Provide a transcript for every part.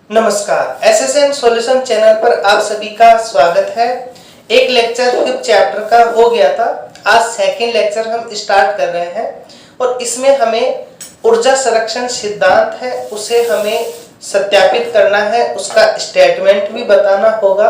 नमस्कार, SSN solution channel पर आप सभी का स्वागत है। एक लेक्चर 5th चैप्टर का हो गया था। आज सेकंड लेक्चर हम स्टार्ट कर रहे हैं और इसमें हमें ऊर्जा संरक्षण सिद्धांत है उसे हमें सत्यापित करना है, उसका स्टेटमेंट भी बताना होगा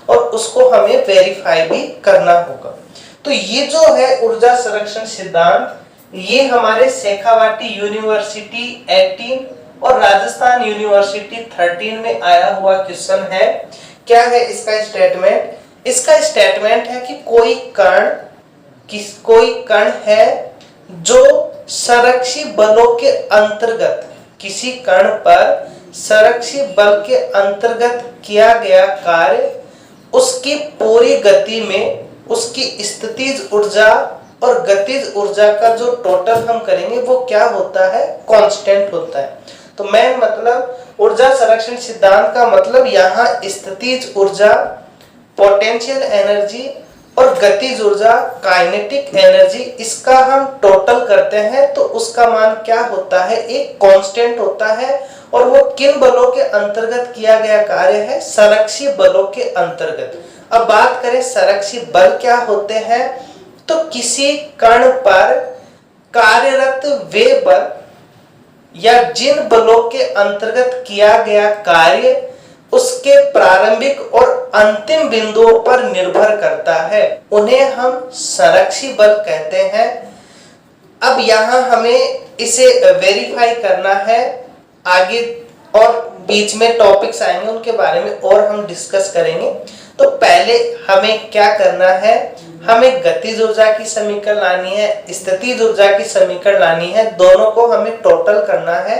और उसको हमें वेरीफाई भी करना होगा। तो ये जो है ऊर्जा संरक्षण सिद्धांत, ये हमारे शेखावाटी यूनिवर्सिटी 18 और राजस्थान यूनिवर्सिटी 13 में आया हुआ क्वेश्चन है। क्या है इसका स्टेटमेंट? इसका स्टेटमेंट है कि कोई कण है जो संरक्षित बलों के अंतर्गत, किसी कण पर संरक्षित बल के अंतर्गत किया गया कार्य उसकी पूरी गति में उसकी स्थितिज ऊर्जा और गतिज ऊर्जा का जो टोटल हम करेंगे वो क्या होता है? कांस्टेंट होता है। तो मैं मतलब ऊर्जा संरक्षण सिद्धांत का मतलब यहाँ स्थितिज ऊर्जा, पोटेंशियल एनर्जी और गतिज ऊर्जा, काइनेटिक एनर्जी, इसका हम टोटल करते हैं तो उसका मान क्या होता है? एक कांस्टेंट होता है। और वो किन बलों के अंतर्गत किया गया कार्य है? संरक्षित बलों के अंतर्गत। अब बात करें संरक्षित बल क्या होते हैं, तो किसी कण पर कार्यरत वे बल या जिन बलों के अंतर्गत किया गया कार्य उसके प्रारंभिक और अंतिम बिंदुओं पर निर्भर करता है, उन्हें हम संरक्षित बल कहते हैं। अब यहाँ हमें इसे वेरीफाई करना है। आगे और बीच में टॉपिक्स आएंगे, उनके बारे में और हम डिस्कस करेंगे। तो पहले हमें क्या करना है? हमें गतिज ऊर्जा की समीकरण लानी है, स्थितिज ऊर्जा की समीकरण लानी है, दोनों को हमें टोटल करना है।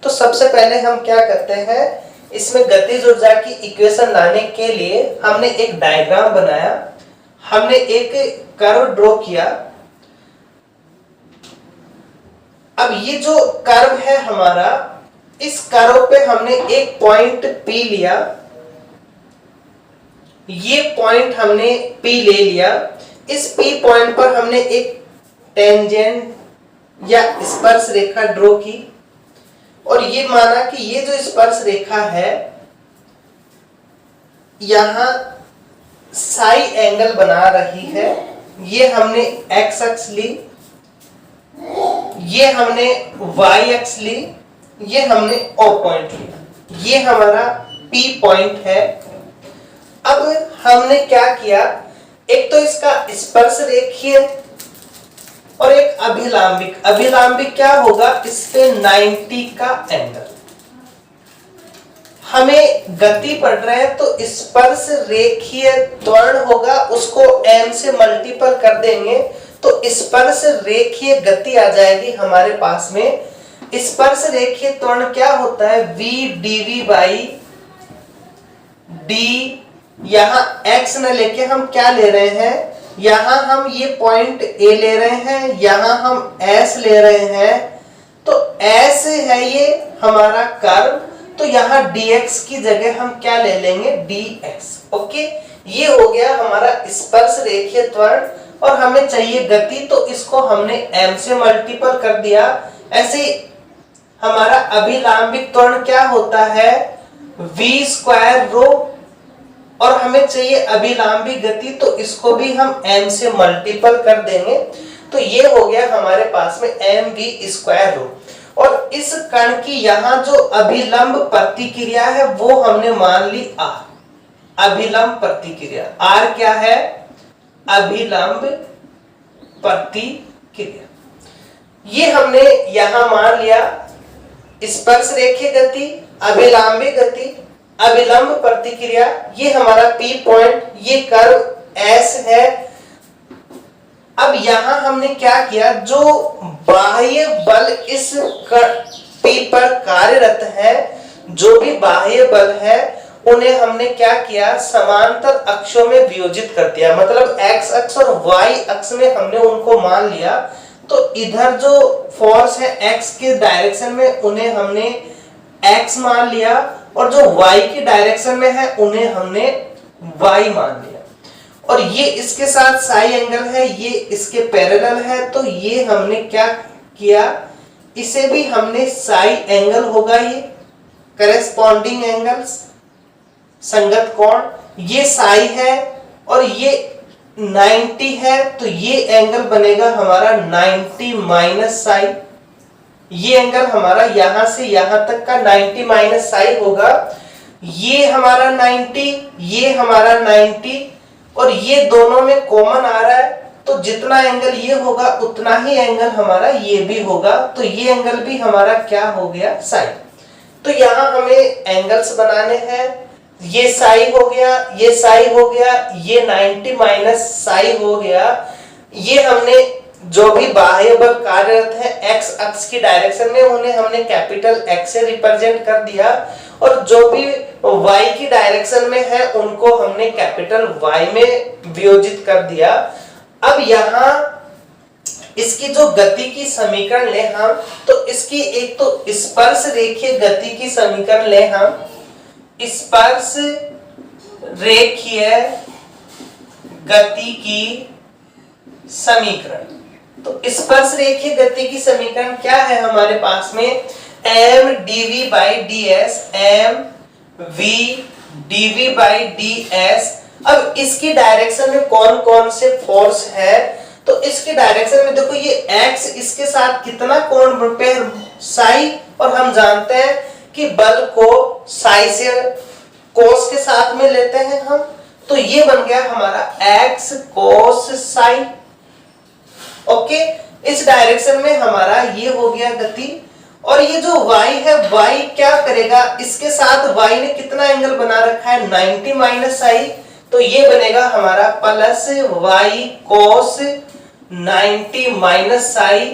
तो सबसे पहले हम क्या करते हैं, इसमें गतिज ऊर्जा की इक्वेशन लाने के लिए हमने एक डायग्राम बनाया, हमने एक कर्व ड्रॉ किया। अब ये जो कर्व है हमारा, इस कर्व पे हमने एक पॉइंट P लिया, ये पॉइंट हमने P ले लिया। इस P पॉइंट पर हमने एक टेंजेंट या स्पर्श रेखा ड्रॉ की और ये माना कि ये जो स्पर्श रेखा है यहां साई एंगल बना रही है। ये हमने x अक्ष ली, ये हमने y अक्ष ली, ये हमने O पॉइंट लिया। ये हमारा P पॉइंट है। अब हमने क्या किया, एक तो इसका स्पर्श रेखीय और एक अभिलंबिक। अभिलंबिक क्या होगा? इस पे 90 का एंगल। हमें गति पढ़ रहे हैं तो स्पर्श रेखीय त्वरण होगा, उसको m से मल्टीपल कर देंगे तो स्पर्श रेखीय गति आ जाएगी हमारे पास में। स्पर्श रेखीय त्वरण क्या होता है? v dv by d। यहाँ x न लेके हम क्या ले रहे हैं? यहाँ हम ये पॉइंट A ले रहे हैं, यहाँ हम S ले रहे हैं। तो S है ये हमारा कर्व, तो यहाँ dx की जगह हम क्या ले लेंगे? dx। ओके, ये हो गया हमारा स्पर्श रेखीय त्वरण। और हमें चाहिए गति, तो इसको हमने m से मल्टीपल कर दिया। ऐसे हमारा अभिलंबिक त्वरण क्या होता है? v square rho. और हमें चाहिए अभिलंबिक गति, तो इसको भी हम m से मल्टीपल कर देंगे। तो ये हो गया हमारे पास में mv स्क्वायर रो। और इस कण की यहाँ जो अभिलंब प्रतिक्रिया है वो हमने मान ली r। अभिलंब प्रतिक्रिया r क्या है? अभिलंब प्रतिक्रिया। ये हमने यहाँ मान लिया। स्पर्श रेखीय गति, अभिलंबिक गति, अभिलंब प्रतिक्रिया, ये हमारा P पॉइंट, ये कर्व S है। अब यहां हमने क्या किया, जो बाह्य बल इस P पर कार्यरत है, जो भी बाह्य बल है उन्हें हमने क्या किया? समांतर अक्षों में वियोजित कर दिया। मतलब x अक्ष और y अक्ष में हमने उनको मान लिया। तो इधर जो फोर्स है x के डायरेक्शन में उन्हें हमने x मान लिया, और जो y की डायरेक्शन में है उन्हें हमने y मान लिया। और ये इसके साथ साई एंगल है, ये इसके पैरेलल है, तो ये हमने क्या किया? इसे भी हमने साई एंगल होगा ये, करेस्पॉन्डिंग एंगल्स, संगत कोण, ये साई है और ये 90 है, तो ये एंगल बनेगा हमारा 90 माइनस साई। ये एंगल हमारा यहां से यहां तक का 90 माइनस साई होगा। ये हमारा 90, ये हमारा 90 और ये दोनों में कॉमन आ रहा है, तो जितना एंगल ये होगा उतना ही एंगल हमारा ये भी होगा, तो ये एंगल भी हमारा क्या हो गया, साई। तो यहां हमें एंगल्स बनाने हैं, ये साई हो गया, ये साई हो गया, ये 90 माइनस साई हो गया। ये हमने जो भी बाह्य बल कार्यरत है एक्स अक्ष की डायरेक्शन में, उन्हें हमने कैपिटल एक्स से रिप्रेजेंट कर दिया, और जो भी वाई की डायरेक्शन में है उनको हमने कैपिटल वाई में वियोजित कर दिया। अब यहां इसकी जो गति की समीकरण ले हम, तो इसकी एक तो स्पर्श रेखीय गति की समीकरण ले हम, स्पर्श रेखीय गति की समीकरण। तो स्पर्श रेखीय गति की समीकरण क्या है हमारे पास में, M DV by D S, M V DV by D S. अब इसकी डायरेक्शन में कौन कौन से फोर्स है, तो इसकी डायरेक्शन में देखो ये एक्स इसके साथ कितना कोण पे साई, और हम जानते हैं कि बल को साई से कोस के साथ में लेते हैं हम, तो ये बन गया हमारा एक्स कोस साई। ओके, इस डायरेक्शन में हमारा ये हो गया गति। और ये जो y है, y क्या करेगा, इसके साथ y ने कितना एंगल बना रखा है, 90 माइनस साई, तो ये बनेगा हमारा प्लस y कोस 90 माइनस साई।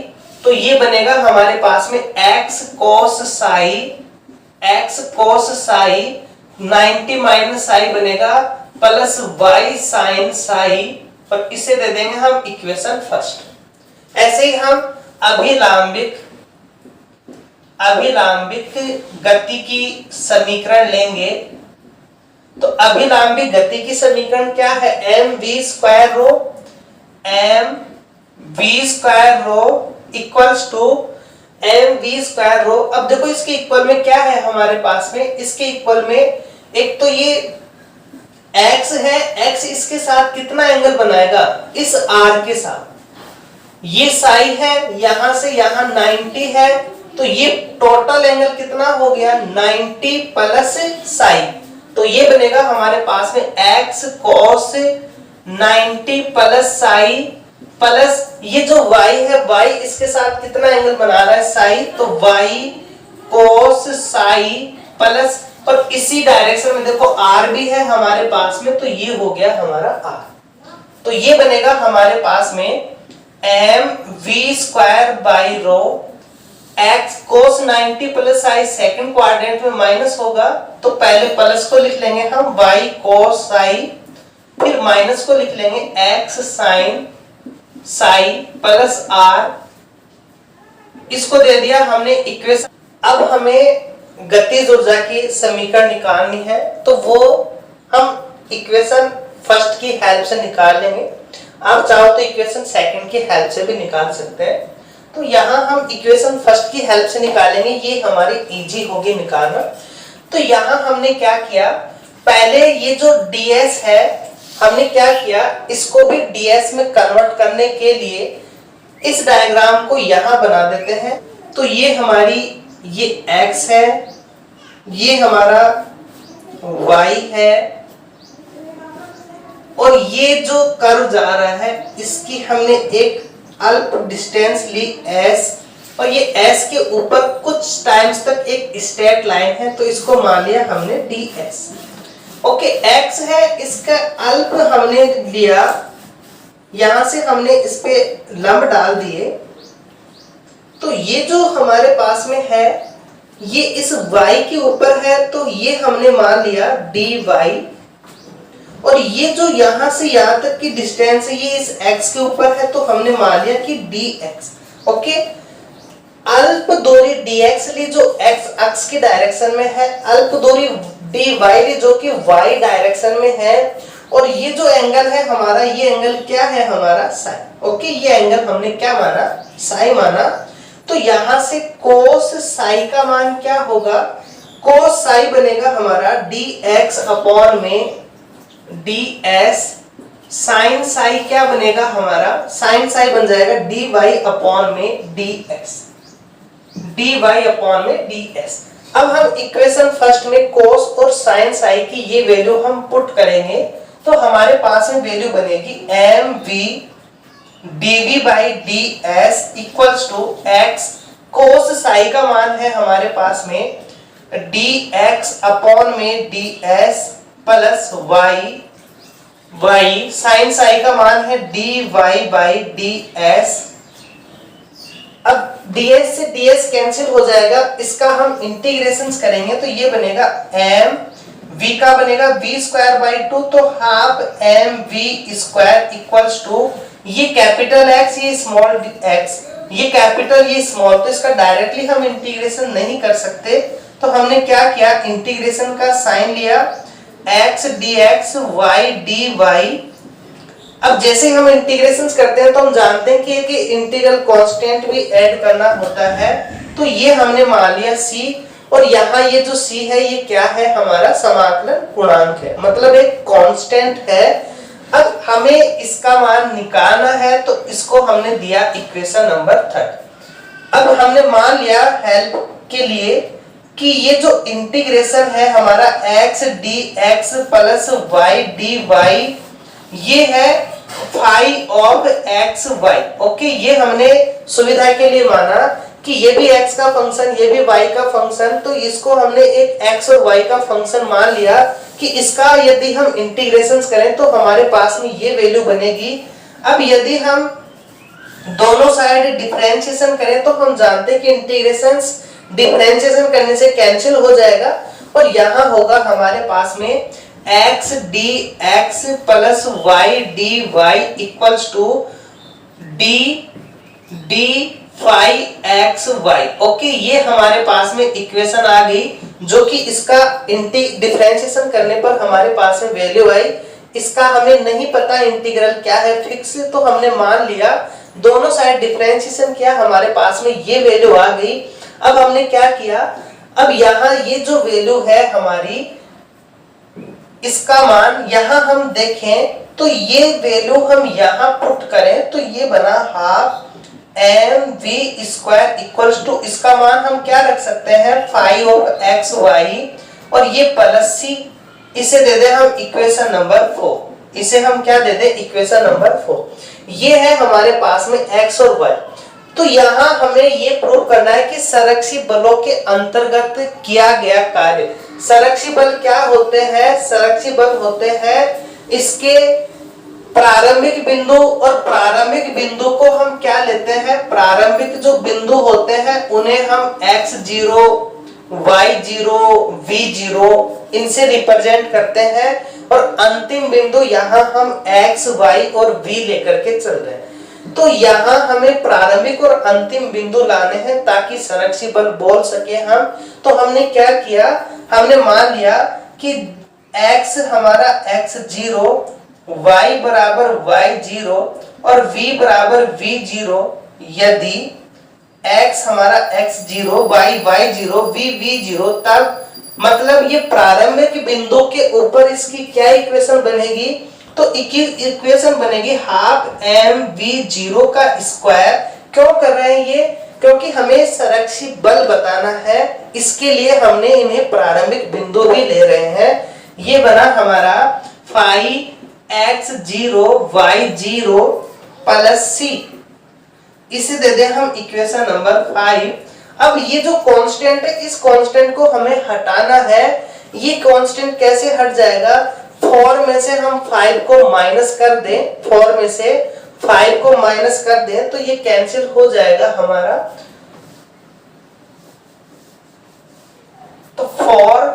तो ये बनेगा हमारे पास में x cos Sai, x cos Sai 90 minus psi बनेगा प्लस y साइन साई, और इसे दे देंगे हम इक्वेशन फर्स्ट। ऐसे ही हम अभिलंबित गति की समीकरण लेंगे। तो अभिलंबित गति की समीकरण क्या है, M V square rho, M V square rho equals to M V square rho. अब देखो इसके इक्वल में क्या है हमारे पास में, इसके इक्वल में एक तो ये x है, x इसके साथ कितना एंगल बनाएगा, इस r के साथ, ये साई है, यहां से यहां 90 है, तो ये टोटल एंगल कितना हो गया, 90 प्लस साई। तो ये बनेगा हमारे पास में x cos 90 plus Sai, plus ये जो y है, y इसके साथ कितना एंगल बना रहा है, साई, तो y cos साई प्लस, और इसी डायरेक्शन में देखो r भी है हमारे पास में, तो ये हो गया हमारा r। तो ये बनेगा हमारे पास में M V square by rho, X cos 90 plus psi second quadrant में माइनस होगा, तो पहले प्लस को लिख लेंगे हम y कोस साई, फिर माइनस को लिख लेंगे x sine psi plus r। इसको दे दिया हमने इक्वेशन। अब हमें गतिज ऊर्जा की समीकरण निकालनी है, तो वो हम इक्वेशन फर्स्ट की हेल्प से निकाल लेंगे। आप चाहो तो इक्वेशन सेकंड की हेल्प से भी निकाल सकते हैं। तो यहाँ हम इक्वेशन फर्स्ट की हेल्प से निकालेंगे, ये हमारी इजी होगी निकालना। तो यहाँ हमने क्या किया, पहले ये जो ds है हमने क्या किया, इसको भी ds में कन्वर्ट करने के लिए इस डायग्राम को यहाँ बना देते हैं। तो ये हमारी ये x है, ये हमारा y है, और ये जो कर्व जा रहा है इसकी हमने एक अल्प डिस्टेंस ली s, और ये s के ऊपर कुछ टाइम्स तक एक स्ट्रेट लाइन है, तो इसको मान लिया हमने ds। ओके, x है, इसका अल्प हमने लिया, यहां से हमने इस पे लंब डाल दिए, तो ये जो हमारे पास में है ये इस y के ऊपर है, तो ये हमने मान लिया dy, और ये जो यहां से यहां तक की डिस्टेंस है ये इस x के ऊपर है, तो हमने मान लिया कि dx। ओके, अल्प दूरी dx ली जो x अक्ष की डायरेक्शन में है, अल्प दूरी dy ली जो कि y डायरेक्शन में है, और ये जो एंगल है हमारा, ये एंगल क्या है हमारा, साई। ओके, ये एंगल हमने क्या माना, साई माना। तो यहां से कोस साई का मान क्या होगा, कोस साई बनेगा हमारा dx अपॉन में ds, साइन साई क्या बनेगा हमारा, साइन साई बन जाएगा dy अपॉन में dx, dy अपॉन में ds। अब हम इक्वेशन फर्स्ट में कोस और साइन साई की ये वैल्यू हम पुट करेंगे तो हमारे पास में वैल्यू बनेगी mv dv by ds equals to x, cos psi का मान है हमारे पास में dx अपॉन में ds plus y, sine psi का मान है dy बाई ds। अब ds से ds कैंसिल हो जाएगा, इसका हम इंटीग्रेशन करेंगे तो ये बनेगा m v का बनेगा v स्क्वायर बाई 2, तो half mv square equals to ये कैपिटल x ये स्मॉल x, ये कैपिटल ये स्मॉल, तो इसका डायरेक्टली हम इंटीग्रेशन नहीं कर सकते तो हमने क्या किया, इंटीग्रेशन का साइन लिया x dx y dy। अब जैसे हम इंटीग्रेशन करते हैं तो हम जानते हैं कि इंटीग्रल कांस्टेंट भी ऐड करना होता है, तो ये हमने मान लिया c, और यहाँ ये जो c है ये क्या है हमारा समाकलन गुणांक है, मतलब एक कांस्टेंट है। अब हमें इसका मान निकालना है तो इसको हमने दिया इक्वेशन नंबर 3। अब हमने मान लिया हेल्प के लिए कि ये जो इंटीग्रेशन है हमारा x dx plus y dy ये है phi of X Y. Okay, ये हमने सुविधा के लिए माना कि ये भी x का फंक्शन ये भी y का फंक्शन, तो इसको हमने एक x और y का फंक्शन मान लिया कि इसका यदि हम इंटीग्रेशन करें तो हमारे पास में ये वैल्यू बनेगी। अब यदि हम दोनों साइड डिफरेंशिएशन करें तो हम जानते हैं कि इंटीग्रेशन डिफरेंशिएशन करने से कैंसिल हो जाएगा और यहाँ होगा हमारे पास में x dx plus y dy equals to d d phi X Y. Okay, ये हमारे पास में इक्वेशन आ गई जो कि इसका डिफरेंशिएशन करने पर हमारे पास में वैल्यू आई। इसका हमें नहीं पता इंटीग्रल क्या है फिक्स, तो हमने मान लिया दोनों साइड डिफरेंशिएशन किया, हमारे पास में ये वैल्यू आ गई। अब हमने क्या किया, अब यहाँ ये जो वैल्यू है हमारी इसका मान यहाँ हम देखें तो ये वैल्यू हम यहाँ पुट करें तो ये बना half mv square equals to, इसका मान हम क्या रख सकते हैं फाई ऑफ एक्स वाई और ये प्लस सी, इसे दे दे हम इक्वेशन नंबर 4, इसे हम क्या दे दे इक्वेशन नंबर 4। ये है हमारे पास में x और y। तो यहाँ हमें ये प्रूव करना है कि संरक्षी बलों के अंतर्गत किया गया कार्य। संरक्षी बल क्या होते हैं, संरक्षी बल होते हैं इसके प्रारंभिक बिंदु, और प्रारंभिक बिंदु को हम क्या लेते हैं, प्रारंभिक जो बिंदु होते हैं उन्हें हम x0 y0 v0 इनसे रिप्रेजेंट करते हैं, और अंतिम बिंदु यहाँ हम x y और v लेकर के चल रहे हैं। तो यहाँ हमें प्रारंभिक और अंतिम बिंदु लाने हैं ताकि संरक्षी बल बोल सके हम। तो हमने क्या किया, हमने मान लिया कि x हमारा x0 y बराबर y0 और v बराबर v0, यदि x हमारा x0 y y0 v v0, तब मतलब ये प्रारंभिक बिंदु के ऊपर इसकी क्या इक्वेशन बनेगी, तो इक्वेशन बनेगी हाफ mv0 का स्क्वायर। क्यों कर रहे हैं ये, क्योंकि हमें संरक्षी बल बताना है, इसके लिए हमने इन्हें प्रारंभिक बिंदु भी ले रहे हैं। ये बना हमारा phi x0 y0 plus c, इसे दे दे हम इक्वेशन नंबर 5। अब ये जो कांस्टेंट है इस कांस्टेंट को हमें हटाना है। ये कांस्टेंट कैसे हट जाएगा, 4 में से हम 5 को माइनस कर दें, 4 में से 5 को माइनस कर दें तो ये कैंसिल हो जाएगा हमारा। तो 4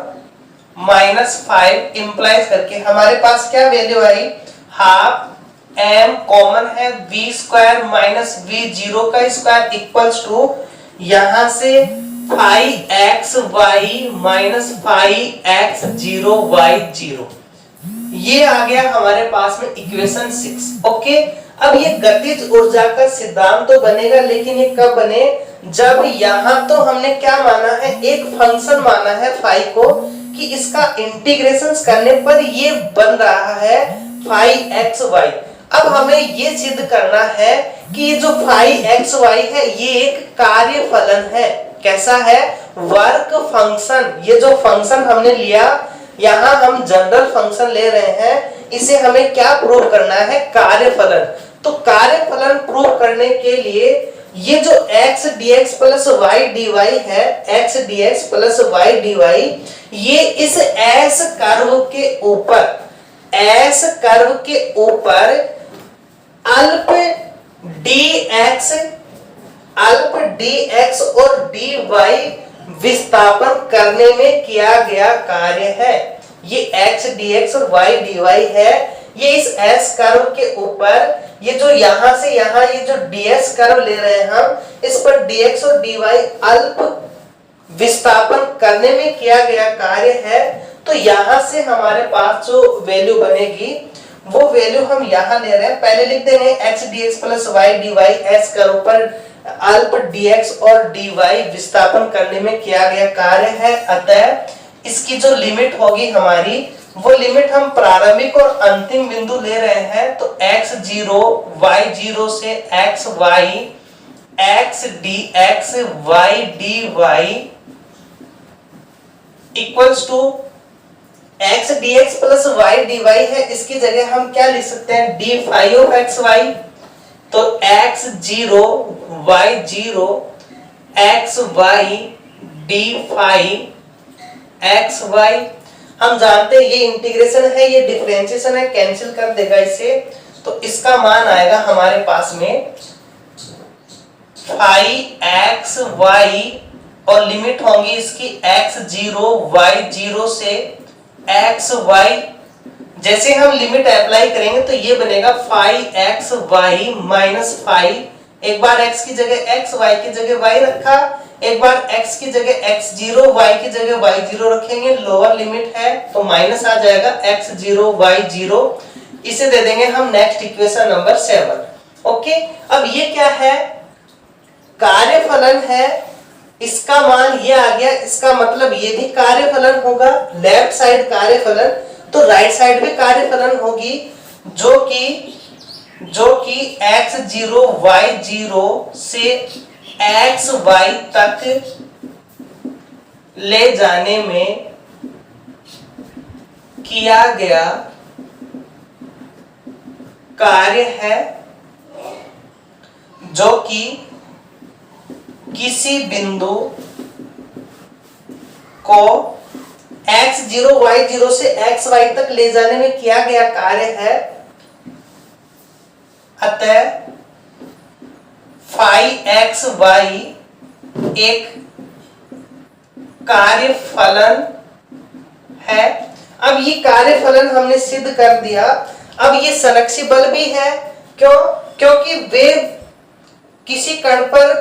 माइनस 5 इंप्लाइज करके हमारे पास क्या वैल्यू आई, हाफ m कॉमन है v स्क्वायर माइनस v0 का स्क्वायर इक्वल्स टू यहां से phi X Y minus phi X 0 y0, ये आ गया हमारे पास में इक्वेशन 6। ओके, अब ये गतिज ऊर्जा का सिद्धांत तो बनेगा, लेकिन ये कब बने, जब यहां तो हमने क्या माना है, एक फंक्शन माना है फाई को, कि इसका इंटीग्रेशन करने पर ये बन रहा है फाई एक्स वाई। अब हमें ये सिद्ध करना है कि ये जो फाई एक्स वाई है ये एक कार्य फलन है। कैसा है, वर्क फंक्शन। ये जो फंक्शन हमने लिया, यहां हम जनरल फंक्शन ले रहे हैं, इसे हमें क्या प्रूव करना है, कार्य फलन। तो कार्य फलन प्रूव करने के लिए ये जो x dx plus y dy है, x dx plus y dy, ये इस s कर्व के ऊपर अल्प dx और dy विस्थापन करने में किया गया कार्य है। ये x dx और y dy है, ये इस s कर्व के ऊपर, ये जो यहां से यहां ये जो ds कर्व ले रहे हैं हम, इस पर dx और dy अल्प विस्थापन करने में किया गया कार्य है। तो यहां से हमारे पास जो वैल्यू बनेगी वो वैल्यू हम यहां ले रहे हैं। पहले लिख देंगे x dx plus y dy, s curve पर अल्प dx और dy विस्थापन करने में किया गया कार्य है। अतः इसकी जो लिमिट होगी हमारी, वो लिमिट हम प्रारंभिक और अंतिम बिंदु ले रहे हैं। तो x0 y0 से xy x dx y dy equals to x dx plus y dy है, इसकी जगह हम क्या लिख सकते हैं, d phi of xy। तो x0 y0 xy d phi xy। हम जानते हैं ये इंटीग्रेशन है, ये डिफरेंशिएशन है, कैंसिल कर देगा इसे। तो इसका मान आएगा हमारे पास में फाई एक्स वाई, और लिमिट होंगी इसकी x0 y0 से xy। जैसे हम लिमिट अप्लाई करेंगे तो ये बनेगा phi X Y minus phi, एक बार x की जगह x, y की जगह y रखा, एक बार x की जगह x0 y की जगह y0 रखेंगे, लोअर लिमिट है तो माइनस आ जाएगा x0 y0। इसे दे देंगे हम नेक्स्ट इक्वेशन नंबर 7। ओके, अब ये क्या है, कार्यफलन है, इसका मान ये आ गया, इसका मतलब ये भी कार्यफलन होगा, लेफ्ट साइड कार्यफलन, तो राइट साइड भी कार्यफलन होगी, जो कि x0 y0 से xy तक ले जाने में किया गया कार्य है, जो कि किसी बिंदु को x0 y0 से xy तक ले जाने में किया गया कार्य है। अतः फाई एक्स वाई एक कार्यफलन है। अब ये कार्यफलन हमने सिद्ध कर दिया। अब ये संरक्षी बल भी है, क्योंकि वे किसी कण पर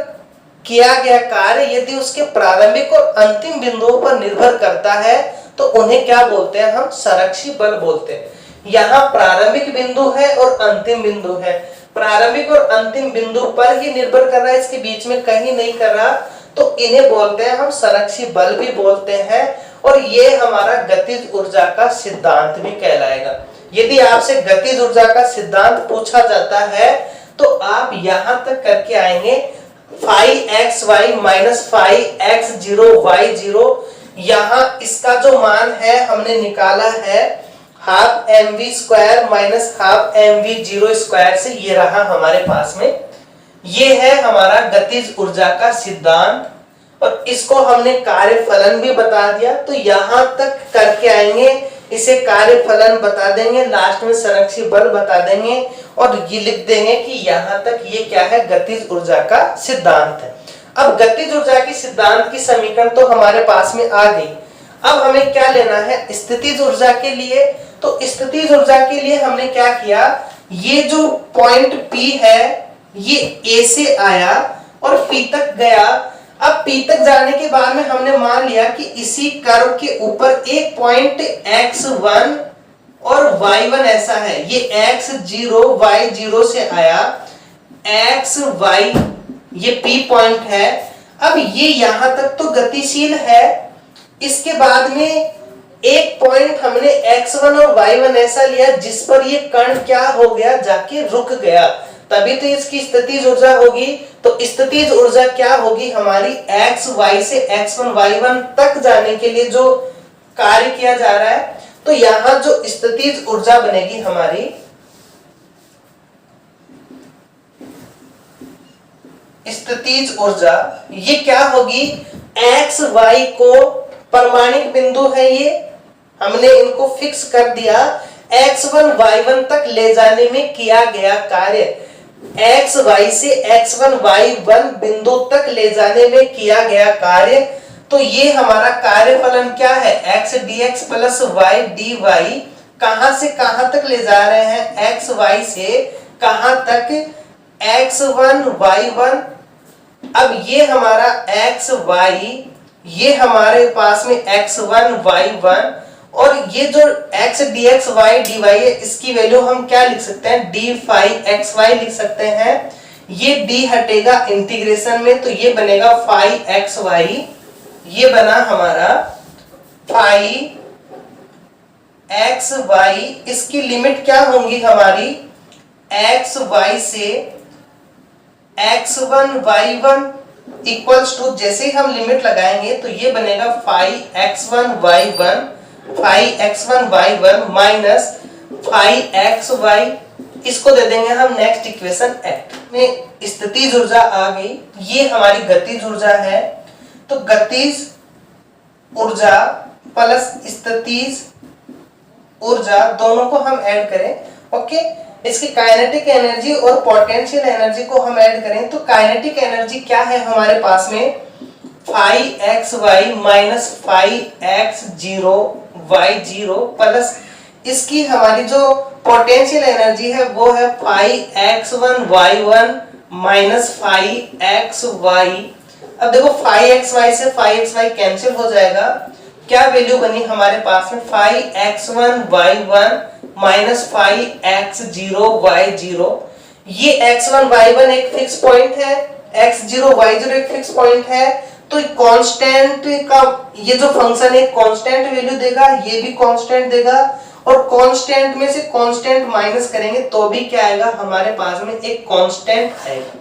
किया गया कार्य यदि उसके प्रारंभिक और अंतिम बिंदुओं पर निर्भर करता है तो उन्हें क्या बोलते हैं, हम संरक्षी बल बोलते हैं। यहाँ प्रारंभिक बिंदु है और अंतिम बिंदु है, प्रारंभिक और अंतिम बिंदु पर ही निर्भर कर रहा है, इसके बीच में कहीं नहीं कर रहा, तो इन्हें बोलते हैं हम संरक्षी बल भी बोलते हैं। और ये हमारा गतिज ऊर्जा का सिद्धांत भी कहलाएगा। यदि आपसे गतिज ऊर्जा का सिद्धांत पूछा जाता है तो आप यहां तक करके आएंगे, phi X Y minus phi X zero Y zero, यहां इसका जो मान है हमने निकाला है half M V square minus half M V zero square से, ये रहा हमारे पास में। ये है हमारा गतिज ऊर्जा का सिद्धांत और इसको हमने कार्यफलन भी बता दिया। तो यहां तक करके आएंगे, इसे कार्यफलन बता देंगे, लास्ट में संरक्षी बल बता देंगे और ये लिख देंगे कि यहां तक ये क्या है, गतिज ऊर्जा का सिद्धांत है। अब गतिज ऊर्जा की सिद्धांत की समीकरण तो हमारे पास में आ गई। अब हमें क्या लेना है स्थितिज ऊर्जा के लिए। तो स्थितिज ऊर्जा के लिए हमने क्या किया, ये जो पॉइंट P है ये A से आया और P तक गया। अब P तक जाने के बाद में हमने मान लिया कि इसी कर्व के ऊपर एक पॉइंट x1 और y1 ऐसा है, ये x 0 y 0 से आया, x y ये p पॉइंट है। अब ये यहां तक तो गतिशील है, इसके बाद में एक पॉइंट हमने x1 और y1 ऐसा लिया जिस पर ये कण क्या हो गया, जाके रुक गया, तभी तो इसकी स्थितिज ऊर्जा होगी। तो स्थितिज ऊर्जा क्या होगी हमारी, x y से x1 y1 तक जाने के लिए जो कार्य किया जा रहा है, तो यहां जो स्थितिज ऊर्जा बनेगी हमारी, स्थितिज ऊर्जा ये क्या होगी, x y को परमाणिक बिंदु है, ये हमने इनको फिक्स कर दिया, x1 y1 तक ले जाने में किया गया कार्य, x y से x1 y1 बिंदु तक ले जाने में किया गया कार्य। तो ये हमारा कार्यफलन क्या है, x dx plus y dy, कहां से कहां तक ले जा रहे हैं, x y से कहां तक, x1 y1। अब ये हमारा x y, ये हमारे पास में x1 y1, और ये जो x dx y dy है, इसकी वैल्यू हम क्या लिख सकते हैं, d phi xy लिख सकते हैं। ये d हटेगा इंटीग्रेशन में, तो ये बनेगा phi xy, ये बना हमारा phi xy। इसकी लिमिट क्या होंगी हमारी, x y से x1 y1 इक्वल्स टू, जैसे ही हम लिमिट लगाएंगे तो ये बनेगा phi x1 y1, phi x1 y1 minus phi xy, इसको दे देंगे हम नेक्स्ट इक्वेशन 8 में। स्थितिज ऊर्जा आ गई, ये हमारी गतिज ऊर्जा है, तो गतिज ऊर्जा प्लस स्थितिज ऊर्जा दोनों को हम ऐड करें, ओके। इसकी काइनेटिक एनर्जी और पोटेंशियल एनर्जी को हम ऐड करें, तो काइनेटिक एनर्जी क्या है हमारे पास में, phi xy minus phi x0 y0 plus इसकी हमारी जो पोटेंशियल एनर्जी है वो है phi x1 y1 minus phi xy। अब देखो phi xy से phi xy कैंसिल हो जाएगा, क्या वैल्यू बनी हमारे पास में, phi x1 y1 minus phi x0 y0। ये x1 y1 एक फिक्स पॉइंट है, x0 y0 एक फिक्स पॉइंट है, तो कांस्टेंट का ये जो फंक्शन है कांस्टेंट वैल्यू देगा, ये भी कांस्टेंट देगा, और कांस्टेंट में से कांस्टेंट माइनस करेंगे तो भी क्या आएगा हमारे पास में, एक कांस्टेंट आएगा।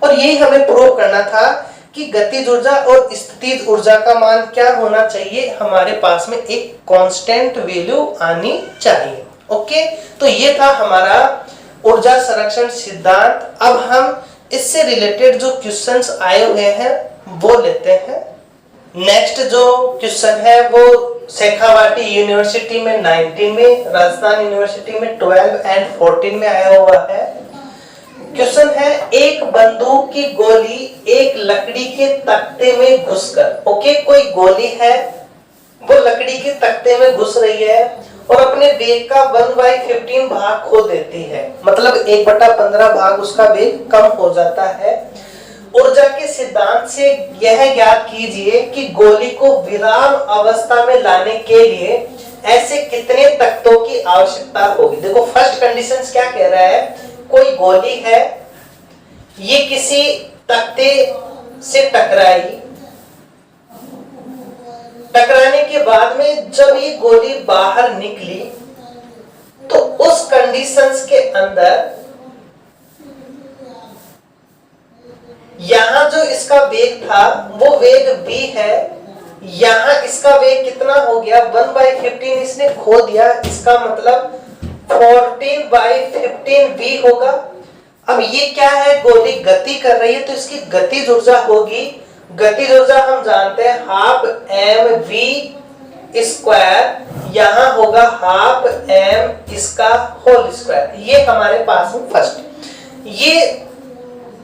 और यही हमें प्रूव करना था कि गतिज ऊर्जा और स्थितिज ऊर्जा का मान क्या होना चाहिए, हमारे पास में एक कांस्टेंट वैल्यू आनी चाहिए, ओके। तो ये था हमारा ऊर्जा संरक्षण सिद्धांत। अब हम इससे रिलेटेड जो क्वेश्चंस आए हुए हैं वो लेते हैं। नेक्स्ट जो क्वेश्चन है वो शेखावाटी यूनिवर्सिटी में 19 में, राजस्थान यूनिवर्सिटी में 12 एंड 14 में आया हुआ है। क्वेश्चन है, एक बंदूक की गोली एक लकड़ी के तख्ते में घुसकर, ओके, कोई गोली है वो लकड़ी के तख्ते में घुस रही है और अपने वेग का 1/15 भाग खो देती है, मतलब 1/15 भाग उसका वेग कम हो जाता है। ऊर्जा के सिद्धांत से यह ज्ञात कीजिए कि गोली को विराम अवस्था में लाने के लिए ऐसे कितने तख्तों की आवश्यकता होगी। देखो फर्स्ट कंडीशन क्या कह रहा है, कोई गोली है, ये किसी तख्ते से टकराई, टकराने के बाद में जब ये गोली बाहर निकली तो उस कंडीशंस के अंदर यहां जो इसका वेग था वो वेग v है, यहां इसका वेग कितना हो गया 1/15 इसने खो दिया, इसका मतलब 14/15 v होगा। अब ये क्या है, गोली गति कर रही है तो इसकी गतिज ऊर्जा होगी, गतिज ऊर्जा हम जानते हैं हाफ mv स्क्वायर, यहां होगा हाफ m इसका होल स्क्वायर। ये हमारे पास में फर्स्ट, ये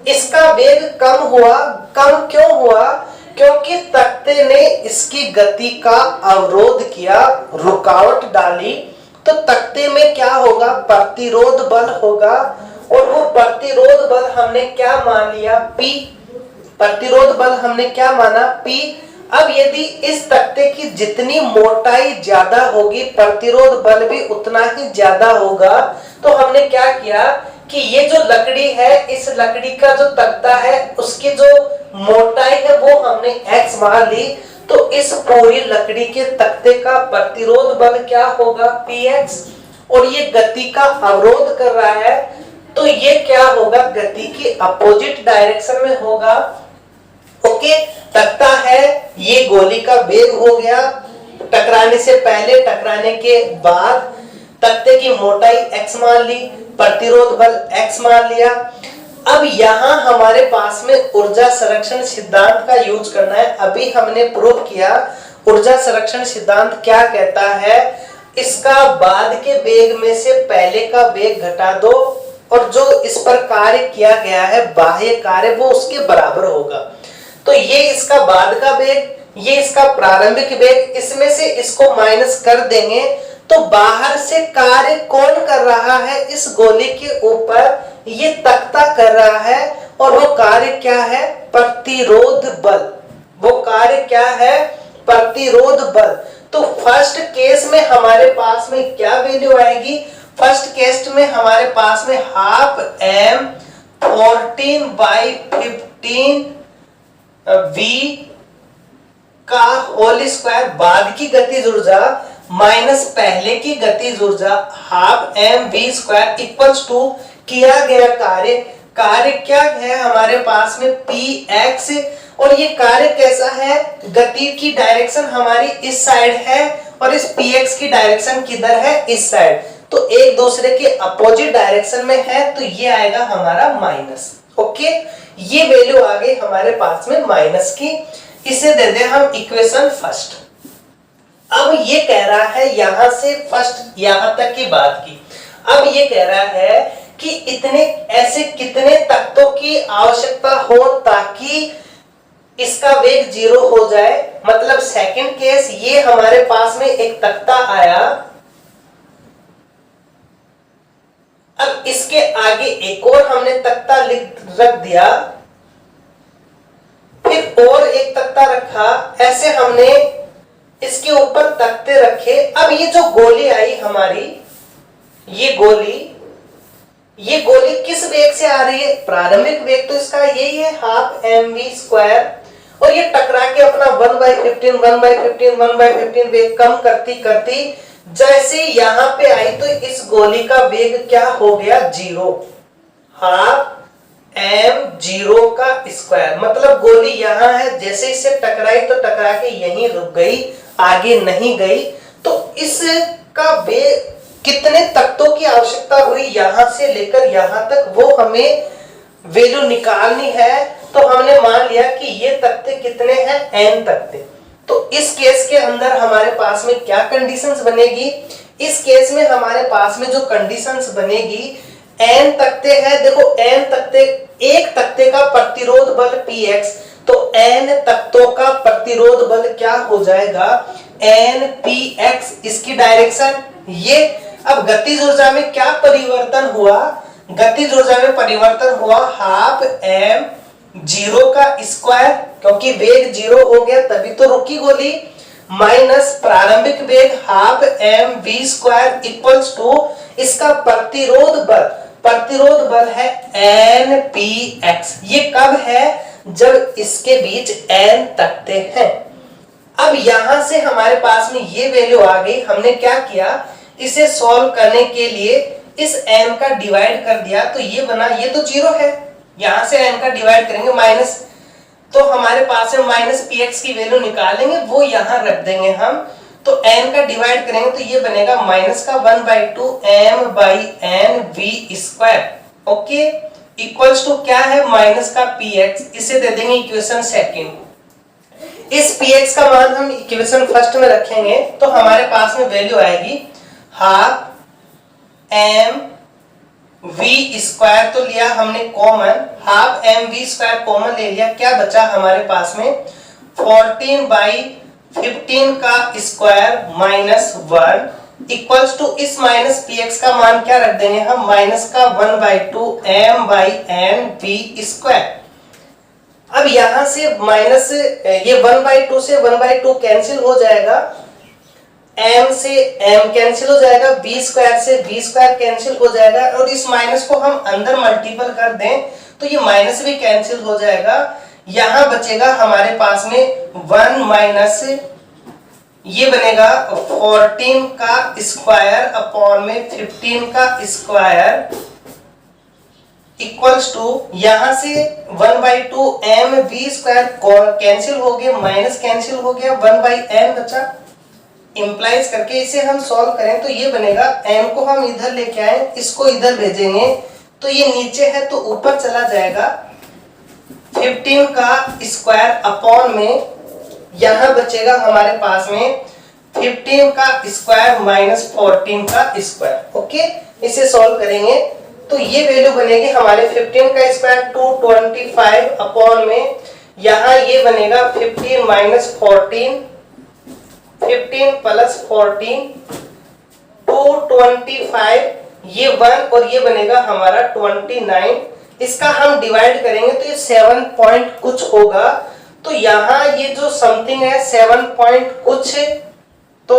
इसका वेग कम हुआ, कम क्यों हुआ, क्योंकि तख्ते ने इसकी गति का अवरोध किया, रुकावट डाली, तो तख्ते में क्या होगा, प्रतिरोध बल होगा, और वो प्रतिरोध बल हमने क्या मान लिया, P, प्रतिरोध बल हमने क्या माना, P। अब यदि इस तख्ते की जितनी मोटाई ज्यादा होगी प्रतिरोध बल भी उतना ही ज्यादा होगा। तो हमने क्या किया कि ये जो लकड़ी है, इस लकड़ी का जो तख्ता है उसकी जो मोटाई है वो हमने x मान ली। तो इस पूरी लकड़ी के तख्ते का प्रतिरोध बल क्या होगा, px। और ये गति का अवरोध कर रहा है, तो ये क्या होगा, गति की अपोजिट डायरेक्शन में होगा। ओके, तख्ता है, ये गोली का वेग हो गया, टकराने से पहले टकराने के बाद तख्ते की मोटाई x मान ली, प्रतिरोध बल x मान लिया। अब यहां हमारे पास में ऊर्जा संरक्षण सिद्धांत का यूज करना है। अभी हमने प्रूव किया ऊर्जा संरक्षण सिद्धांत क्या कहता है, इसका बाद के वेग में से पहले का वेग घटा दो और जो इस पर कार्य किया गया है बाह्य कार्य वो उसके बराबर होगा। तो ये इसका बाद का वेग, ये इसका प्रारंभिक वेग, इसमें से इसको माइनस कर देंगे तो बाहर से कार्य कौन कर रहा है, इस गोली के ऊपर ये तख्ता कर रहा है और वो कार्य क्या है, प्रतिरोध बल। वो कार्य क्या है, प्रतिरोध बल। तो फर्स्ट केस में हमारे पास में क्या वैल्यू आएगी, फर्स्ट केस में हमारे पास में हाफ m 14/15 v का होल स्क्वायर बाद की गतिज ऊर्जा माइनस पहले की गतिज ऊर्जा half m v square equals to किया गया कार्य। कार्य क्या है हमारे पास में px, और ये कार्य कैसा है, गति की डायरेक्शन हमारी इस साइड है और इस px की डायरेक्शन किधर है, इस साइड। तो एक दूसरे के अपोजिट डायरेक्शन में है, तो ये आएगा हमारा माइनस। ओके, ये वैल्यू आ गई हमारे पास में माइनस की। इसे दे दे हम इक्वेशन फर्स्ट। अब ये कह रहा है यहां से फर्स्ट यहां तक की बात की। अब ये कह रहा है कि इतने ऐसे कितने तख्तों की आवश्यकता हो ताकि इसका वेग 0 हो जाए। मतलब सेकंड केस, ये हमारे पास में एक तख्ता आया, अब इसके आगे एक और हमने तख्ता रख दिया, फिर और एक तख्ता रखा, ऐसे हमने इसके ऊपर तख्ते रखे। अब ये जो गोली आई हमारी, ये गोली किस वेग से आ रही है, प्रारंभिक वेग तो इसका यही है हाफ mv स्क्वायर, और ये टकरा के अपना 1/15 वेग कम करती करती जैसे यहां पे आई तो इस गोली का वेग क्या हो गया, 0, हाफ m0 का स्क्वायर। मतलब गोली यहां है, जैसे इससे टकराई तो टकरा के यहीं रुक गई, आगे नहीं गई। तो इसका वेग कितने तख्तों की आवश्यकता हुई यहां से लेकर यहां तक, वो हमें वैल्यू निकालनी है। तो हमने मान लिया कि ये तख्ते कितने हैं, n तख्ते। तो इस केस के अंदर हमारे पास में क्या कंडीशंस बनेगी, इस केस में हमारे पास में जो कंडीशंस बनेगी, n तख्ते हैं, देखो n तख्ते, एक तख्ते का प्रतिरोध बल px, तो n तख्तों का प्रतिरोध बल क्या हो जाएगा, npx। इसकी डायरेक्शन ये। अब गतिज ऊर्जा में क्या परिवर्तन हुआ, गतिज ऊर्जा में परिवर्तन हुआ हाफ m0 का स्क्वायर, क्योंकि वेग 0 हो गया तभी तो रुकी गोली, माइनस प्रारंभिक वेग half mv square equals to इसका प्रतिरोध बल है npx। ये कब है, जब इसके बीच n तख्ते हैं। अब यहां से हमारे पास में ये वैल्यू आ गई। हमने क्या किया, इसे सॉल्व करने के लिए इस n का डिवाइड कर दिया, तो ये बना, ये तो 0 है, यहां से n का डिवाइड करेंगे माइनस, तो हमारे पास में माइनस px की वैल्यू निकालेंगे, वो यहां रख देंगे हम। तो n का डिवाइड करेंगे तो ये बनेगा माइनस का 1/2 m/n v square. Okay, equals to क्या है, माइनस का px, इसे दे देंगे इक्वेशन सेकंड। इस px का मान हम इक्वेशन फर्स्ट में रखेंगे तो हमारे पास में वैल्यू आएगी हाफ m v स्क्वायर, तो लिया हमने common, half mv square common ले लिया, क्या बचा हमारे पास में 14/15 का स्क्वायर माइनस 1 इक्वल्स टू इस माइनस px का मान क्या रख देंगे हम, माइनस का 1/2 m/n v स्क्वायर। अब यहां से माइनस ये 1/2 से 1/2 कैंसिल हो जाएगा, m से m कैंसिल हो जाएगा, b स्क्वायर से b स्क्वायर कैंसिल हो जाएगा, और इस माइनस को हम अंदर मल्टीपल कर दें तो ये माइनस भी कैंसिल हो जाएगा। यहां बचेगा हमारे पास में 1 माइनस ये बनेगा 14 का स्क्वायर अपॉन में 15 का स्क्वायर इक्वल्स टू, यहां से 1/2 m b स्क्वायर कैंसिल हो गया, माइनस कैंसिल हो गया, 1/n बचा। इंप्लाइज करके इसे हम सॉल्व करें तो ये बनेगा, n को हम इधर लेके आए, इसको इधर भेजेंगे तो ये नीचे है तो ऊपर चला जाएगा, 15 का स्क्वायर अपॉन में यहां बचेगा हमारे पास में 15 का स्क्वायर माइनस 14 का स्क्वायर। ओके, इसे सॉल्व करेंगे तो ये वैल्यू बनेगी हमारे 15 का स्क्वायर 225 अपॉन में यहां ये बनेगा 15 माइनस 14, 15 प्लस 14 225, ये 1 और ये बनेगा हमारा 29। इसका हम डिवाइड करेंगे तो ये 7 पॉइंट कुछ होगा, तो यहां ये जो समथिंग है 7 पॉइंट कुछ, तो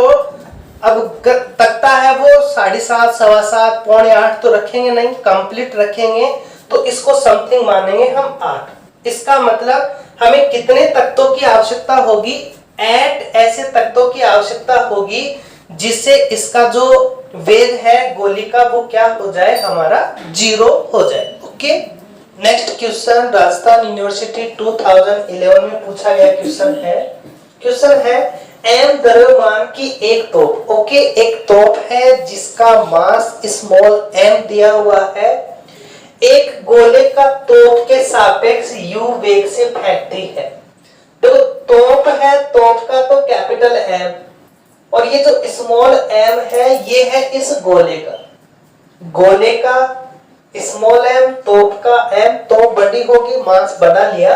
अब तकता है वो 7.5, 7.25, पौने 8 तो रखेंगे नहीं, कंप्लीट रखेंगे, तो इसको समथिंग मानेंगे हम 8। इसका मतलब हमें कितने तख्तों की आवश्यकता होगी, 8 ऐसे तख्तों की आवश्यकता होगी जिससे इसका जो वेग है गोली का वो क्या हो जाए, हमारा 0 हो जाए। Okay, next question Rajasthan university 2011 में पूछा गया क्वेश्चन है m द्रव्यमान की एक तोप। ओके, एक तोप है जिसका मास स्मॉल m दिया हुआ है, एक गोले का तोप के सापेक्ष u वेग से फेंकती है। देखो तोप है, तोप का तो कैपिटल M, और ये जो स्मॉल m है ये है इस गोले का स्मॉल m, तोप का m, तोप बड़ी होगी, मास बड़ा लिया,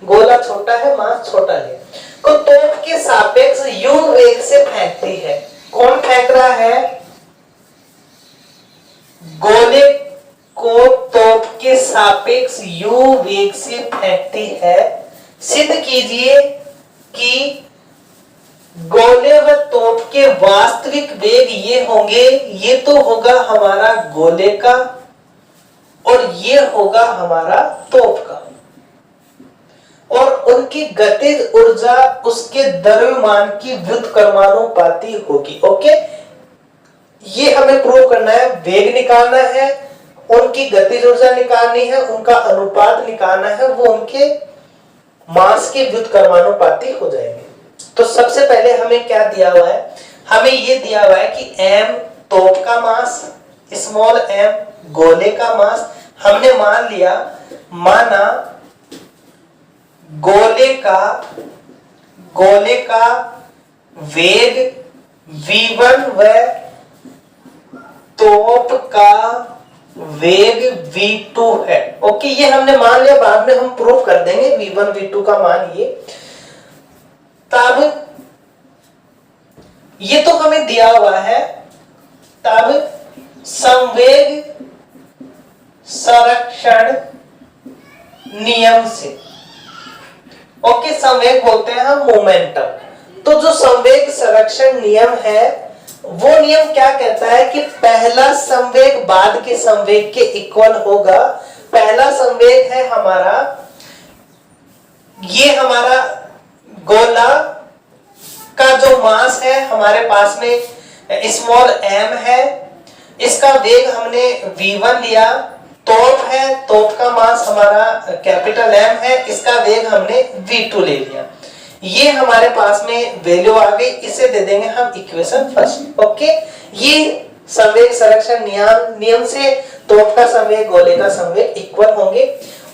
गोला छोटा है, मास छोटा लिया, तो तोप के सापेक्ष u वेग से फेंकती है। कौन फेंक रहा है, गोले को तोप के सापेक्ष u वेग से फेंकती है। सिद्ध कीजिए कि गोले व तोप के वास्तविक वेग ये होंगे, ये तो होगा हमारा गोले का और ये होगा हमारा तोप का, और उनकी गतिज ऊर्जा उसके द्रव्यमान की व्युत्क्रमानुपाती होगी। ओके, ये हमें प्रूव करना है, वेग निकालना है, उनकी गतिज ऊर्जा निकालनी है, उनका अनुपात निकालना है, वो उनके मास के व्युत्क्रमानुपाती हो जाएंगे। तो सबसे पहले हमें क्या दिया हुआ है, हमें ये दिया हुआ है कि m तोप का मास, स्मॉल m गोले का मास, हमने माना गोले का वेग v1 व तोप का वेग v2 है। ओके, ये हमने मान लिया, बाद में हम प्रूफ कर देंगे v1 v2 का मान। ये तब ये तो हमें दिया हुआ है, तब संवेग संरक्षण नियम से, ओके, संवेग बोलते हैं हम मोमेंटम। तो जो संवेग संरक्षण नियम है वो नियम क्या कहता है कि पहला संवेग बाद के संवेग के इक्वल होगा। पहला संवेग है हमारा, ये हमारा गोला का जो मास है हमारे पास में स्मॉल m है, इसका वेग हमने v1 लिया, तोप है, तोप का मास हमारा कैपिटल M है, इसका वेग हमने v2 ले लिया। ये हमारे पास में वैल्यू आ गई, इसे दे देंगे हम इक्वेशन फर्स्ट। ओके, ये संवेग संरक्षण नियम से तोप का संवेग गोले का संवेग इक्वल होंगे।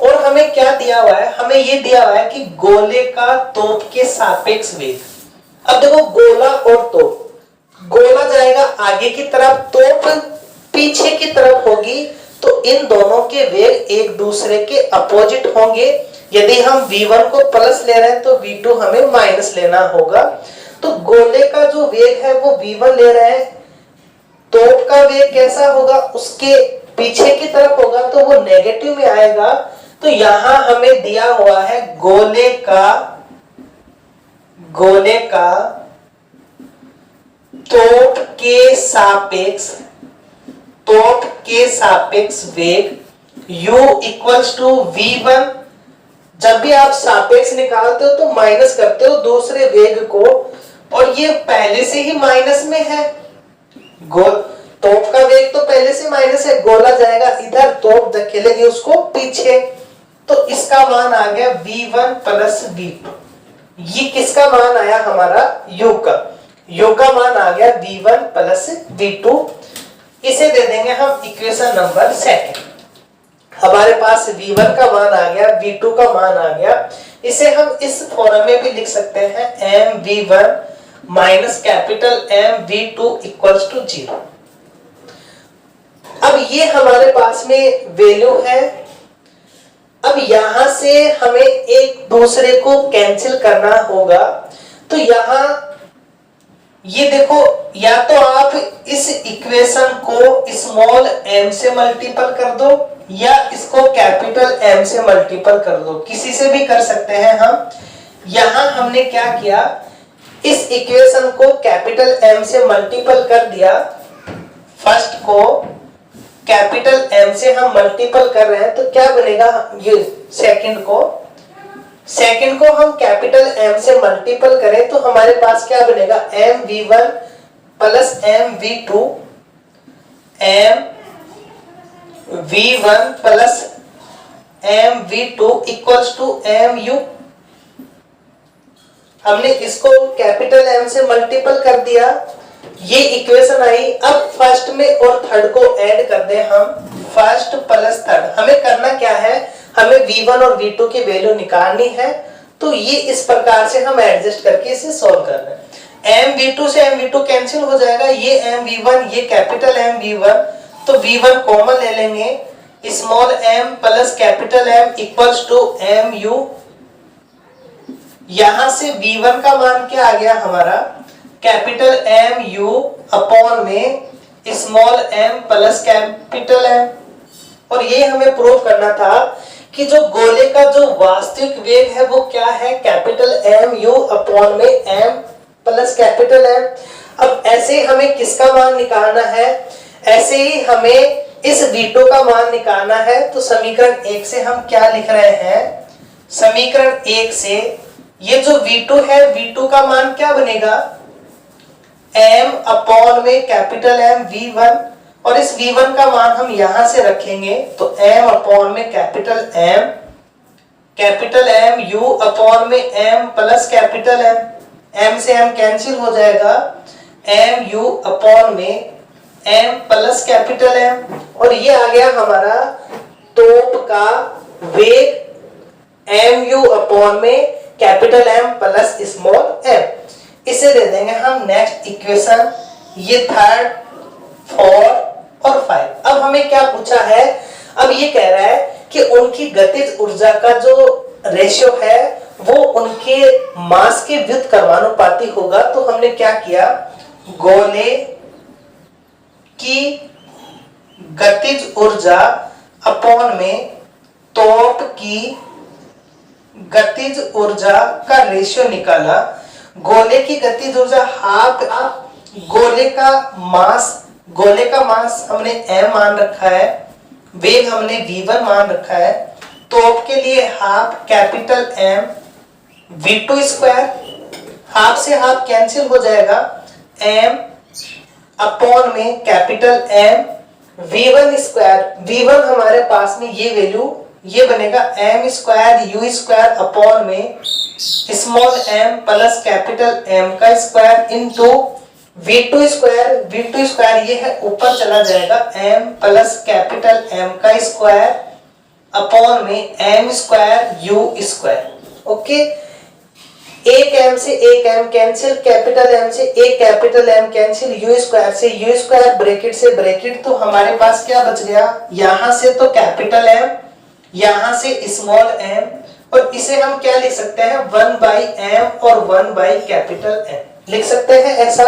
और हमें क्या दिया हुआ है, हमें ये दिया हुआ है कि गोले का तोप के सापेक्ष वेग। अब देखो गोला और तोप, गोला जाएगा आगे की तरफ, तोप पीछे की तरफ होगी, तो इन दोनों के वेग एक दूसरे के अपोजिट होंगे। यदि हम v1 को प्लस ले रहे हैं तो v2 हमें माइनस लेना होगा। तो गोले का जो वेग है वो v1 ले रहे हैं, तोप का वेग कैसा होगा, उसके पीछे की तरफ होगा, तो वो नेगेटिव में आएगा। तो तो यहां हमें दिया हुआ है गोले का तोप के सापेक्ष वेग u इक्वल्स टू v1। जब भी आप सापेक्ष निकालते हो तो माइनस करते हो दूसरे वेग को, और ये पहले से ही माइनस में है। तोप का वेग तो पहले से माइनस है, गोला जाएगा इधर, तोप धकेलेगी उसको पीछे, तो इसका मान आ गया v1 प्लस v2। ये किसका मान आया हमारा u का मान आ गया v1 प्लस v2। इसे दे देंगे हम इक्वेशन नंबर 2। हमारे पास v1 का मान आ गया, v2 का मान आ गया। इसे हम इस फॉर्म में भी लिख सकते हैं mv1 minus capital mv2 equals to 0। अब ये हमारे पास में वैल्यू है। अब यहां से हमें एक दूसरे को कैंसिल करना होगा, तो यहां ये देखो, या तो आप इस इक्वेशन को स्मॉल m से मल्टीपल कर दो या इसको कैपिटल M से मल्टीपल कर दो, किसी से भी कर सकते हैं हम। यहां हमने क्या किया, इस इक्वेशन को कैपिटल M से मल्टीपल कर दिया। फर्स्ट को कैपिटल M से हम मल्टीपल कर रहे हैं तो क्या बनेगा, ये सेकंड को हम कैपिटल M से मल्टीपल करें तो हमारे पास क्या बनेगा, mv1 plus mv2, mv1 plus mv2 equals to mu। हमने इसको कैपिटल M से मल्टीपल कर दिया, ये इक्वेशन आई। अब फर्स्ट में और थर्ड को ऐड कर दें हम, फर्स्ट प्लस थर्ड। हमें करना क्या है, हमें v1 और v2 की वैल्यू निकालनी है, तो ये इस प्रकार से हम एडजस्ट करके इसे सॉल्व कर रहे हैं। mv2 से mv2 कैंसिल हो जाएगा, ये mv1 ये कैपिटल mv1, तो v1 कॉमन ले लेंगे, small m plus capital M equals to mu। यहां से v1 का मान क्या आ गया हमारा, कैपिटल mu अपॉन में small m plus capital M। और ये हमें प्रूव करना था कि जो गोले का जो वास्तविक वेग है वो क्या है, कैपिटल mu अपॉन में m प्लस कैपिटल M। अब ऐसे ही हमें किसका मान निकालना है, ऐसे ही हमें इस v2 का मान निकालना है। तो समीकरण 1 से हम क्या लिख रहे हैं, समीकरण 1 से ये जो v2 है, v2 का मान क्या बनेगा, m अपॉन में कैपिटल M v1, और इस v1 का मान हम यहां से रखेंगे तो m अपॉन में कैपिटल M u अपॉन में m plus capital M, m से m कैंसिल हो जाएगा, m u अपॉन में m प्लस कैपिटल M। और ये आ गया हमारा तोप का वेग mu अपॉन में capital M plus small m। इसे दे देंगे हम नेक्स्ट इक्वेशन, ये थर्ड, फोर्थ और 5। अब हमें क्या पूछा है, अब ये कह रहा है कि उनकी गतिज ऊर्जा का जो रेशियो है वो उनके मास के व्युत्क्रमानुपाती होगा। तो हमने क्या किया, गोले की गतिज ऊर्जा अपॉन में तोप की गतिज ऊर्जा का रेशियो निकाला। गोले की गतिज ऊर्जा हाफ, गोले का मास हमने m मान रखा है, वेग हमने v1 मान रखा है। तोप के लिए half capital M v2 square, half से हाफ कैंसिल हो जाएगा, m अपॉन में capital M v1 square. v1 हमारे पास में ये वैल्यू ये बनेगा m square u square upon में small m plus capital M का स्क्वायर इनटू v2 स्क्वायर ये है ऊपर चला जाएगा, m प्लस कैपिटल M का स्क्वायर अपॉन में m square u square. Okay, एक m से एक m कैंसिल, कैपिटल M से एक capital M cancel, u square से u स्क्वायर, ब्रैकेट से ब्रैकेट, तो हमारे पास क्या बच गया, यहां से तो कैपिटल M, यहां से स्मॉल m, और इसे हम क्या लिख सकते हैं, 1 बाई m और 1 बाई कैपिटल M लिख सकते हैं ऐसा।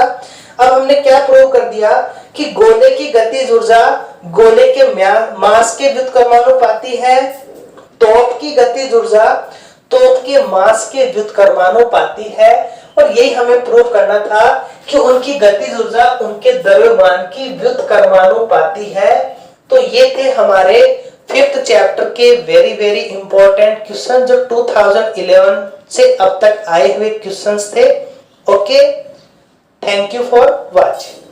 अब हमने क्या प्रूव कर दिया कि गोले की गतिज ऊर्जा गोले के मास के व्युत्क्रमानुपाती है। तोप की गतिज ऊर्जा तोप के मास के व्युत्क्रमानुपाती है, और यही हमें प्रूव करना था कि उनकी गतिज ऊर्जा उनके द्रव्यमान की व्युत्क्रमानुपाती है। तो ये थे हमारे 5th चैप्टर के वेरी वेरी इंपॉर्टेंट क्वेश्चन जो 2011 से अब तक आए हुए क्वेश्चंस थे। Okay, thank you for watching.